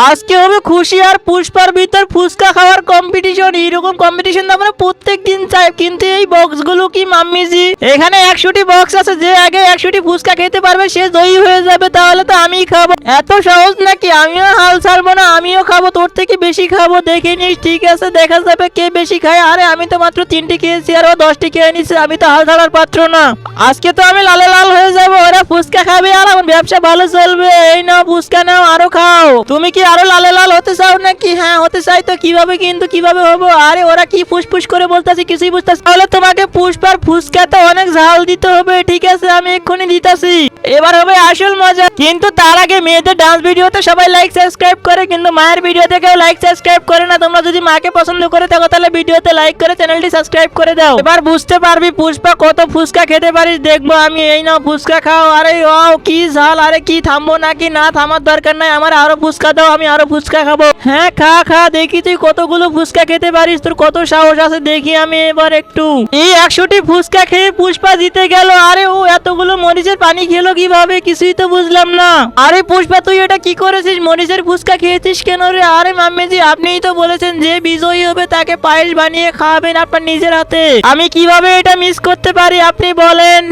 আজকে হবে খুশি আর পুষ্পার ভিতর ফুচকা খাওয়ার কম্পিটিশন। এইরকম কম্পিটিশন আমরা প্রত্যেক দিন চাই, কিন্তু এই বক্সগুলো কি মাম্মিজি? এখানে 100টি বক্স আছে, যে আগে 100টি ফুচকা খেতে পারবে সে জয়ী হয়ে যাবে। তাহলে তো আমিই খাবো। এত সহজ নাকি? আমিও হাল ছাড়বো না, আমিও খাবো, তোর থেকে বেশি খাবো। দেখে নিস, ঠিক আছে, দেখা যাবে কে বেশি খায়। আরে আমি তো মাত্র 3টি খেয়েছি আর ও 10টি খেয়ে নিচ্ছে, আমি তো হাল ছাড়ার পাত্র না। আজকে তো আমি লালে লাল হয়ে যাবো। ওরা ফুচকা খাবে আর আমার ব্যবসা ভালো চলবে। এই নাও ফুচকা, নাও, আরো খাও। তুমি কি আরো লালে লাল হতে চাও নাকি? হ্যাঁ হতে চাই তো। কিভাবে কিন্তু কিভাবে হবো? আরে ওরা কি ফুসফুস করে বলতেছে, কিছুই বুঝতেছি। তাহলে তোমাকে পুষ্পার ফুচকাতে অনেক ঝাল দিতে হবে। ঠিক আছে, আমি এক্ষুনি দিতাছি। এবার হবে আসল মজা। কিন্তু তার আগে মেয়েদের ডান্স ভিডিওতে সবাই লাইক সাবস্ক্রাইব করে, কিন্তু মায়ের ভিডিওতে কেউ লাইক সাবস্ক্রাইব করে না। তোমরা যদি মাকে পছন্দ করে থাকো তাহলে ভিডিওতে লাইক করে চ্যানেলটি সাবস্ক্রাইব করে দাও। এবার বুঝতে পারবি পুষ্পা কত ফুচকা খেতে পারিস, দেখবো আমি। এই নাও ফুচকা খাও। আরে ওয়াও কি ঝাল! আরে কি থামবো নাকি? না থামার দরকার নাই, আমার আরো ফুচকা দাও, আমি আরো ফুচকা খাবো। হ্যাঁ খা খা, দেখি তুই কতগুলো ফুচকা খেতে পারিস, তোর কত সাহস আছে দেখি আমি এবার একটু। এই 100টি ফুচকা খেয়ে পুষ্পা জিতে গেল। আরে ও এতগুলো মরিচের পানি খেলো কিভাবে? কিছুই তো বুঝলাম না। আরে পুষ্পা তুই এটা কি করেছিস? মরিচের ফুচকা খেয়েছিস কেন রে? আরে মাম্মিজি, আপনিই তো বলেছেন যে বিজয়ী হবে তাকে পায়েস বানিয়ে খাওয়াবেন আপনার নিজের হাতে। আমি কিভাবে এটা মিস করতে পারি আপনি বলেন।